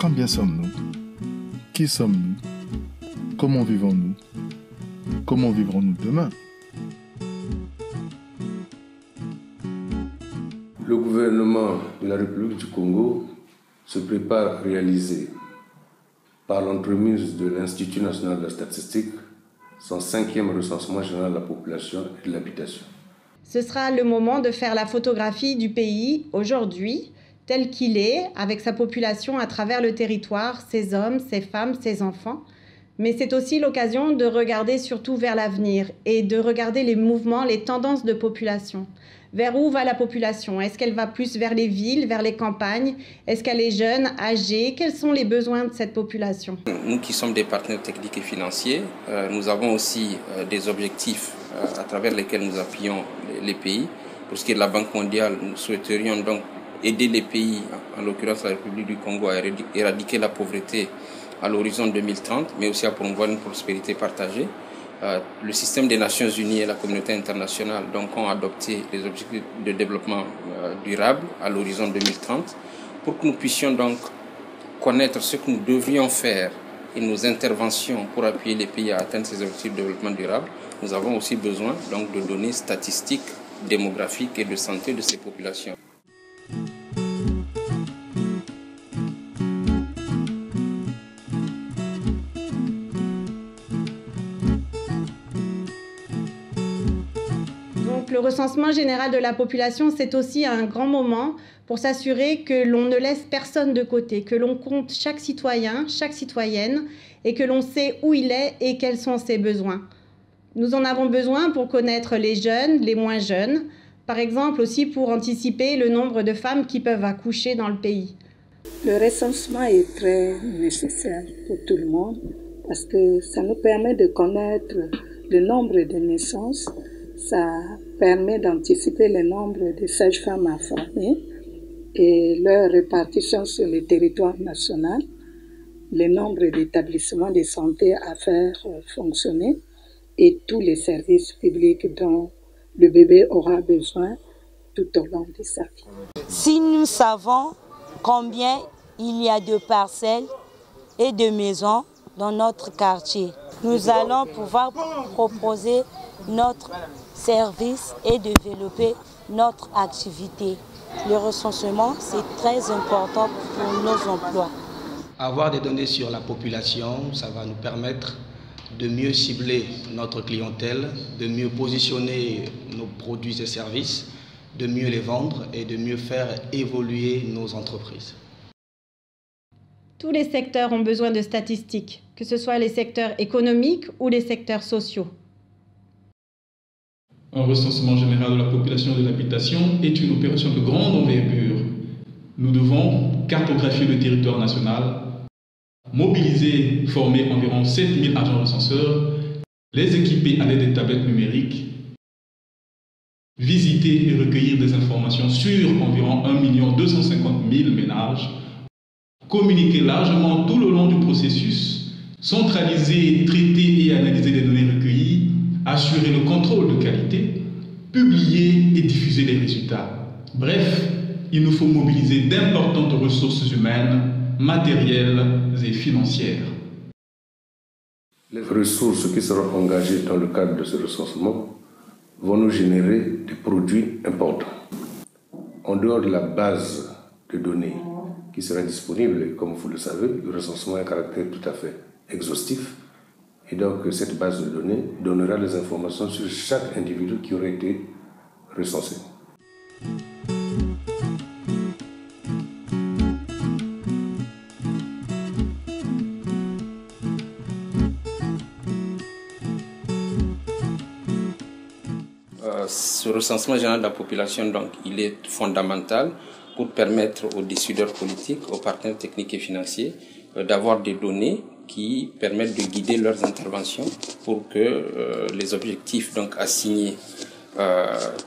Combien sommes-nous? Qui sommes-nous? Comment vivons-nous? Comment vivrons-nous demain? Le gouvernement de la République du Congo se prépare à réaliser, par l'entremise de l'Institut national de la statistique, son 5e recensement général de la population et de l'habitation. Ce sera le moment de faire la photographie du pays aujourd'hui, tel qu'il est, avec sa population à travers le territoire, ses hommes, ses femmes, ses enfants. Mais c'est aussi l'occasion de regarder surtout vers l'avenir et de regarder les mouvements, les tendances de population. Vers où va la population? Est-ce qu'elle va plus vers les villes, vers les campagnes? Est-ce qu'elle est jeune, âgée? Quels sont les besoins de cette population? Nous qui sommes des partenaires techniques et financiers, nous avons aussi des objectifs à travers lesquels nous appuyons les pays. Pour ce qui est de la Banque mondiale, nous souhaiterions donc aider les pays, en l'occurrence la République du Congo, à éradiquer la pauvreté à l'horizon 2030, mais aussi à promouvoir une prospérité partagée. Le système des Nations Unies et la communauté internationale donc, ont adopté les objectifs de développement durable à l'horizon 2030 pour que nous puissions donc connaître ce que nous devrions faire et nos interventions pour appuyer les pays à atteindre ces objectifs de développement durable. Nous avons aussi besoin donc, de données statistiques, démographiques et de santé de ces populations. Donc, le recensement général de la population, c'est aussi un grand moment pour s'assurer que l'on ne laisse personne de côté, que l'on compte chaque citoyen, chaque citoyenne, et que l'on sait où il est et quels sont ses besoins. Nous en avons besoin pour connaître les jeunes, les moins jeunes, par exemple aussi pour anticiper le nombre de femmes qui peuvent accoucher dans le pays. Le recensement est très nécessaire pour tout le monde parce que ça nous permet de connaître le nombre de naissances, ça permet d'anticiper le nombre de sages-femmes à former et leur répartition sur le territoire national, le nombre d'établissements de santé à faire fonctionner et tous les services publics dont le bébé aura besoin tout au long de sa vie. Si nous savons combien il y a de parcelles et de maisons dans notre quartier, nous allons pouvoir proposer notre service et développer notre activité. Le recensement, c'est très important pour nos emplois. Avoir des données sur la population, ça va nous permettre de mieux cibler notre clientèle, de mieux positionner nos produits et services, de mieux les vendre et de mieux faire évoluer nos entreprises. Tous les secteurs ont besoin de statistiques, que ce soit les secteurs économiques ou les secteurs sociaux. Un recensement général de la population et de l'habitation est une opération de grande envergure. Nous devons cartographier le territoire national, mobiliser, former environ 7000 agents recenseurs, les équiper à l'aide des tablettes numériques, visiter et recueillir des informations sur environ 1 250 000 ménages, communiquer largement tout le long du processus, centraliser, traiter et analyser les données recueillies, assurer le contrôle de qualité, publier et diffuser les résultats. Bref, il nous faut mobiliser d'importantes ressources humaines, matérielles et financières. Les ressources qui seront engagées dans le cadre de ce recensement vont nous générer des produits importants. En dehors de la base de données qui sera disponible, comme vous le savez, le recensement a un caractère tout à fait exhaustif. Et donc, cette base de données donnera les informations sur chaque individu qui aurait été recensé. Ce recensement général de la population, donc, il est fondamental pour permettre aux décideurs politiques, aux partenaires techniques et financiers d'avoir des données qui permettent de guider leurs interventions pour que les objectifs donc, assignés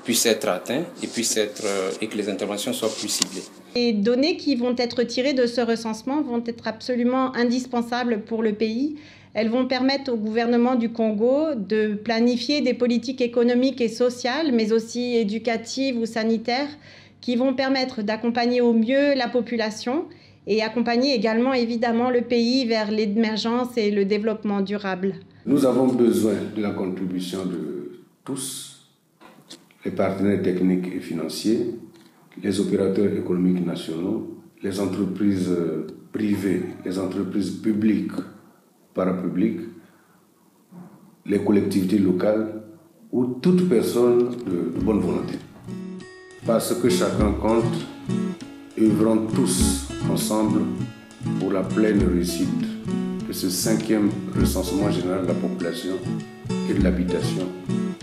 puissent être atteints et que les interventions soient plus ciblées. Les données qui vont être tirées de ce recensement vont être absolument indispensables pour le pays. Elles vont permettre au gouvernement du Congo de planifier des politiques économiques et sociales, mais aussi éducatives ou sanitaires, qui vont permettre d'accompagner au mieux la population et accompagner également évidemment le pays vers l'émergence et le développement durable. Nous avons besoin de la contribution de tous, les partenaires techniques et financiers, les opérateurs économiques nationaux, les entreprises privées, les entreprises publiques, parapubliques, les collectivités locales ou toute personne de bonne volonté. Parce que chacun compte, œuvrons tous ensemble pour la pleine réussite de ce 5e recensement général de la population et de l'habitation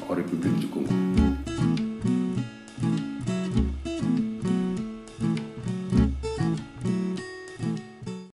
en République du Congo.